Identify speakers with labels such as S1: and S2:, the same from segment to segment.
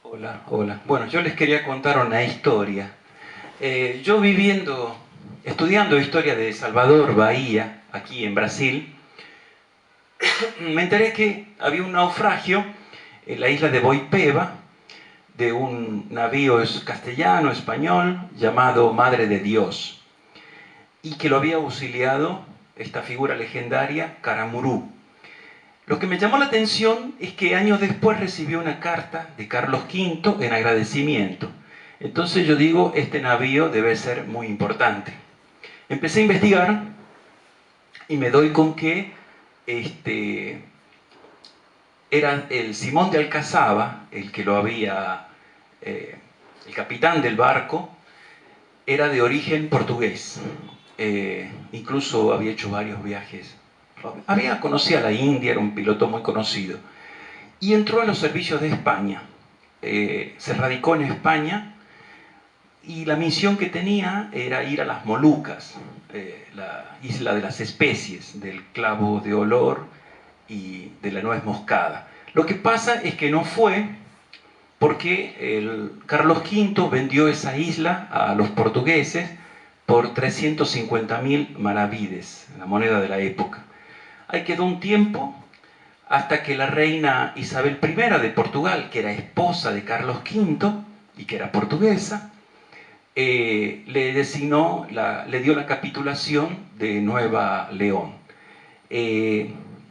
S1: Hola, hola. Bueno, yo les quería contar una historia. Yo estudiando historia de Salvador Bahía, aquí en Brasil, me enteré que había un naufragio en la isla de Boipeba de un navío castellano, español, llamado Madre de Dios, y que lo había auxiliado esta figura legendaria, Caramurú. Lo que me llamó la atención es que años después recibió una carta de Carlos V en agradecimiento. Entonces yo digo, este navío debe ser muy importante. Empecé a investigar y me doy con que era el Simón de Alcazaba, el que lo había, el capitán del barco, era de origen portugués. Incluso había hecho varios viajes. Conocía a la India, era un piloto muy conocido. Y entró a los servicios de España. Se radicó en España y la misión que tenía era ir a las Molucas, la isla de las especies, del clavo de olor y de la nuez moscada. Lo que pasa es que no fue porque Carlos V vendió esa isla a los portugueses por 350.000 maravides, la moneda de la época. Ahí quedó un tiempo hasta que la reina Isabel I de Portugal, que era esposa de Carlos V y que era portuguesa, le dio la capitulación de Nueva León.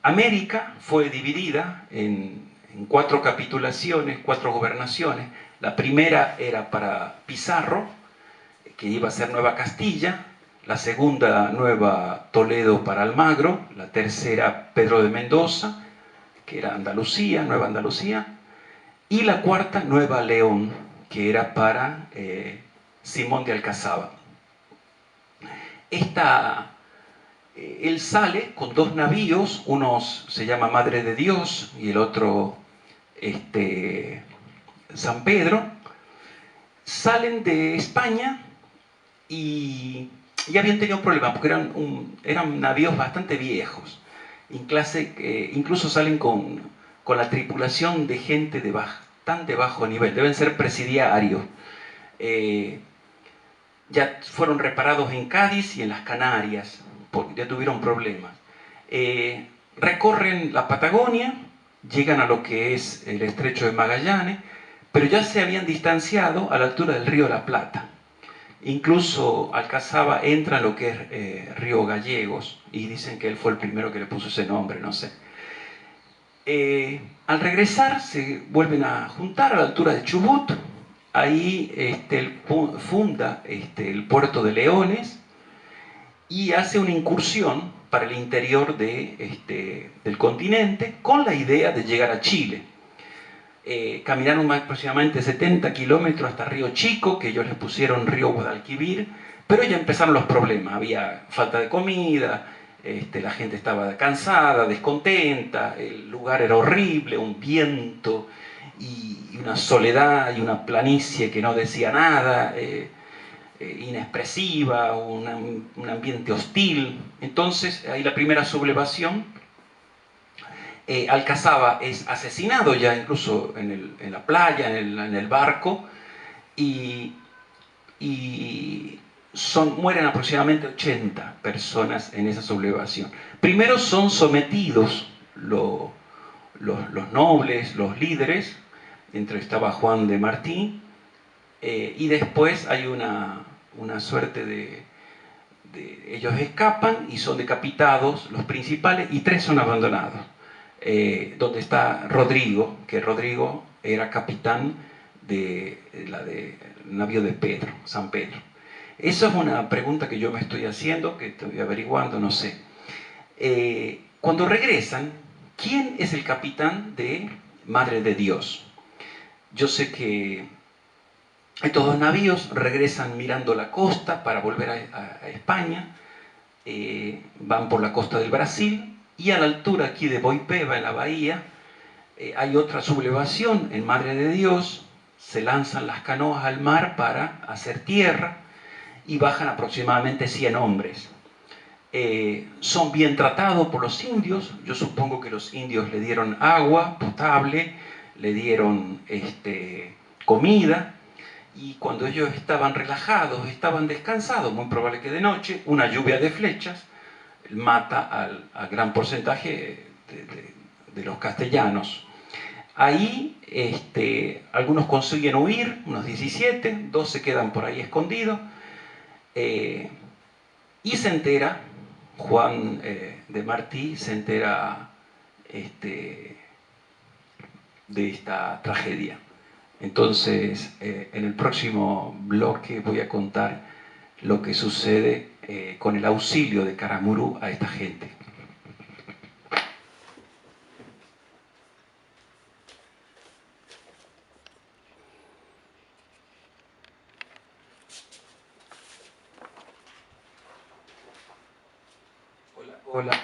S1: América fue dividida en cuatro capitulaciones, cuatro gobernaciones. La primera era para Pizarro, que iba a ser Nueva Castilla; la segunda, Nueva Toledo para Almagro; la tercera, Pedro de Mendoza, que era Andalucía, Nueva Andalucía; y la cuarta, Nueva León, que era para Simón de Alcazaba. Él sale con dos navíos, uno se llama Madre de Dios y el otro San Pedro. Salen de España y ya habían tenido problemas porque eran navíos bastante viejos. Incluso salen con la tripulación de gente de bastante bajo nivel, deben ser presidiarios. Eh, ya fueron reparados en Cádiz y en las Canarias, porque ya tuvieron problemas. Recorren la Patagonia, llegan a lo que es el estrecho de Magallanes, pero ya se habían distanciado a la altura del río de la Plata. Incluso Alcazaba entra en lo que es Río Gallegos, y dicen que él fue el primero que le puso ese nombre, no sé. Al regresar se vuelven a juntar a la altura de Chubut. Ahí él funda el puerto de Leones y hace una incursión para el interior del continente con la idea de llegar a Chile. Caminaron aproximadamente 70 kilómetros hasta Río Chico, que ellos le pusieron Río Guadalquivir, pero ya empezaron los problemas. Había falta de comida, la gente estaba cansada, descontenta, el lugar era horrible, un viento y una soledad y una planicie que no decía nada, inexpresiva, un ambiente hostil. Entonces, ahí la primera sublevación. Alcazaba es asesinado ya incluso en la playa, en el barco, y, y mueren aproximadamente 80 personas en esa sublevación. Primero son sometidos los nobles, los líderes, entre estaba Juan de Martín, y después hay una suerte ellos escapan y son decapitados los principales y tres son abandonados. Donde está Rodrigo, que Rodrigo era capitán del navío de Pedro, San Pedro. Esa es una pregunta que yo me estoy haciendo, que estoy averiguando, no sé. Cuando regresan, ¿quién es el capitán de Madre de Dios? Yo sé que estos dos navíos regresan mirando la costa para volver a España, van por la costa del Brasil, y a la altura aquí de Boipeba, en la bahía, hay otra sublevación en Madre de Dios. Se lanzan las canoas al mar para hacer tierra y bajan aproximadamente 100 hombres. Son bien tratados por los indios. Yo supongo que los indios le dieron agua potable, le dieron comida, y cuando ellos estaban relajados, estaban descansados, muy probable que de noche, una lluvia de flechas mata al gran porcentaje de los castellanos. Ahí algunos consiguen huir, unos 17, 2 se quedan por ahí escondidos, y se entera, Juan de Martí se entera de esta tragedia. Entonces, en el próximo bloque voy a contar lo que sucede con el auxilio de Caramurú a esta gente. Hola.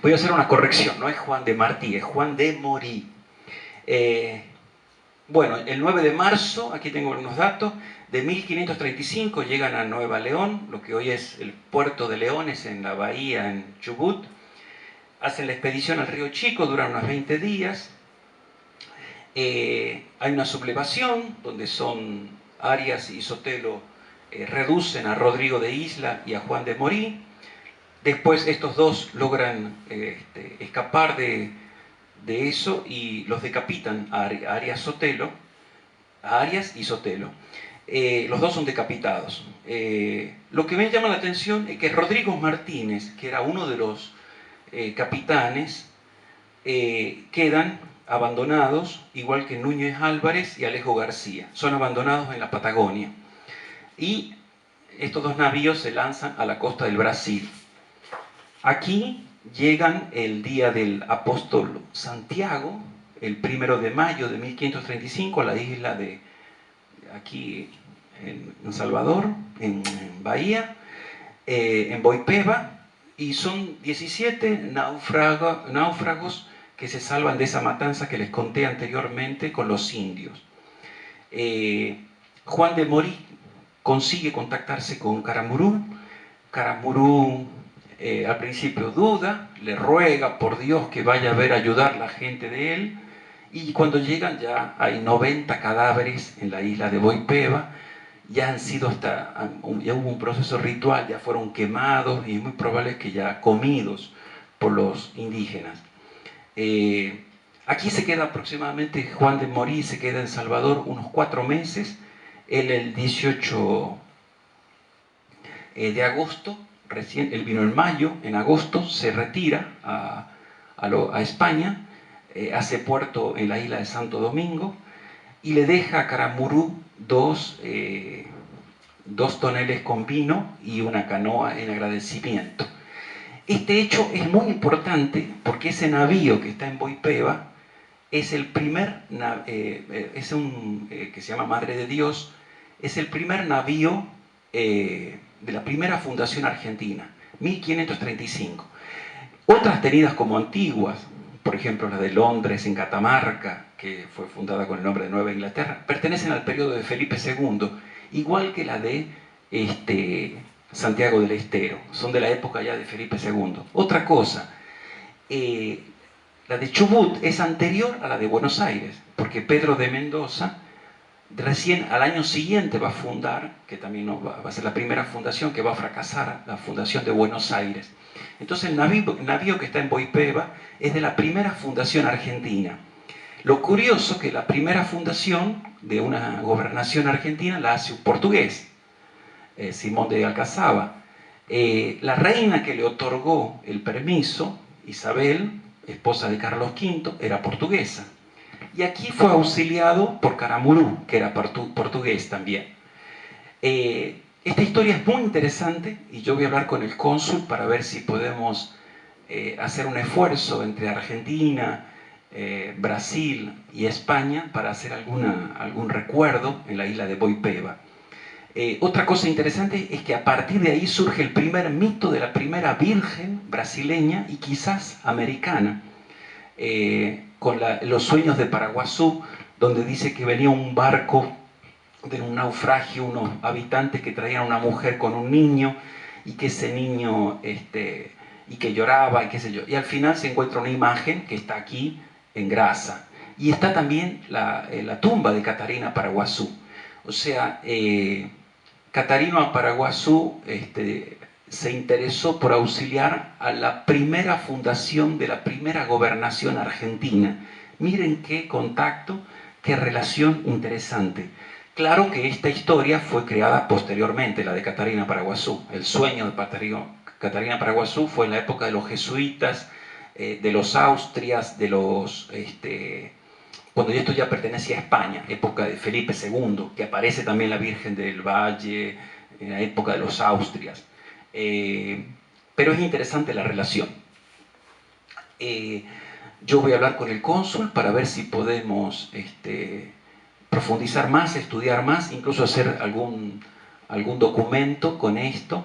S1: Voy a hacer una corrección, no es Juan de Martí, es Juan de Morí. Bueno, el 9 de marzo, aquí tengo algunos datos, de 1535 llegan a Nueva León, lo que hoy es el puerto de Leones en la bahía, en Chubut. Hacen la expedición al río Chico, duran unos 20 días. Hay una sublevación donde son Arias y Sotelo reducen a Rodrigo de Isla y a Juan de Morí. Después estos dos logran escapar de eso y los decapitan a Arias y Sotelo. Los dos son decapitados. Lo que me llama la atención es que Rodrigo Martínez, que era uno de los capitanes, quedan abandonados, igual que Núñez Álvarez y Alejo García. Son abandonados en la Patagonia. Y estos dos navíos se lanzan a la costa del Brasil. Aquí llegan el día del apóstol Santiago, el 1 de mayo de 1535, a la isla de aquí en Salvador, en Bahía, en Boipeba, y son 17 náufragos que se salvan de esa matanza que les conté anteriormente con los indios. Juan de Morí consigue contactarse con Caramurú. Caramurú al principio duda, le ruega por Dios que vaya a ver ayudar a la gente de él, y cuando llegan ya hay 90 cadáveres en la isla de Boipeba. Ya han sido ya hubo un proceso ritual, ya fueron quemados y es muy probable que ya comidos por los indígenas. Aquí se queda aproximadamente, Juan de Morí se queda en Salvador unos 4 meses. Él el 18 de agosto, él vino en mayo, en agosto se retira a España, hace puerto en la isla de Santo Domingo y le deja a Caramurú dos toneles con vino y una canoa en agradecimiento. Este hecho es muy importante porque ese navío que está en Boipeba es el primer, que se llama Madre de Dios, es el primer navío de la primera fundación argentina, 1535. Otras tenidas como antiguas, por ejemplo la de Londres en Catamarca, que fue fundada con el nombre de Nueva Inglaterra, pertenecen al periodo de Felipe II, igual que la de Santiago del Estero, son de la época ya de Felipe II. Otra cosa, la de Chubut es anterior a la de Buenos Aires, porque Pedro de Mendoza recién al año siguiente va a fundar, que también va a ser la primera fundación que va a fracasar, la fundación de Buenos Aires. Entonces el navío que está en Boipeba es de la primera fundación argentina. Lo curioso que la primera fundación de una gobernación argentina la hace un portugués, Simón de Alcazaba. La reina que le otorgó el permiso, Isabel, esposa de Carlos V, era portuguesa. Y aquí fue auxiliado por Caramurú, que era portugués también. Esta historia es muy interesante y yo voy a hablar con el cónsul para ver si podemos hacer un esfuerzo entre Argentina, Brasil y España para hacer algún recuerdo en la isla de Boipeba. Otra cosa interesante es que a partir de ahí surge el primer mito de la primera virgen brasileña y quizás americana, con los sueños de Paraguazú, donde dice que venía un barco de un naufragio, unos habitantes que traían a una mujer con un niño, y que ese niño, y que lloraba, y qué sé yo. Y al final se encuentra una imagen que está aquí en grasa. Y está también la tumba de Catarina Paraguazú. O sea, Catarina Paraguazú se interesó por auxiliar a la primera fundación de la primera gobernación argentina. Miren qué contacto, qué relación interesante. Claro que esta historia fue creada posteriormente, la de Catarina Paraguazú. El sueño de Catarina Paraguazú fue en la época de los jesuitas, de los Austrias, de los... cuando esto ya pertenecía a España, época de Felipe II, que aparece también la Virgen del Valle, en la época de los Austrias. Pero es interesante la relación. Yo voy a hablar con el cónsul para ver si podemos profundizar más, estudiar más, incluso hacer algún documento con esto,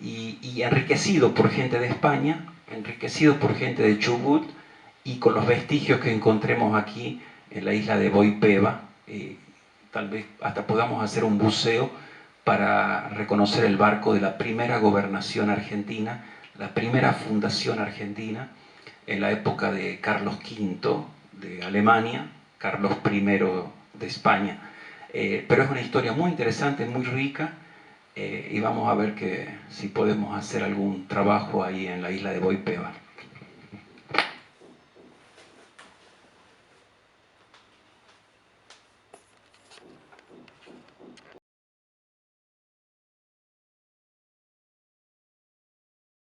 S1: y enriquecido por gente de España, enriquecido por gente de Chubut, y con los vestigios que encontremos aquí en la isla de Boipeba, tal vez hasta podamos hacer un buceo para reconocer el barco de la primera gobernación argentina, la primera fundación argentina, en la época de Carlos V de Alemania, Carlos I de España. Pero es una historia muy interesante, muy rica, y vamos a ver si podemos hacer algún trabajo ahí en la isla de Boipeba.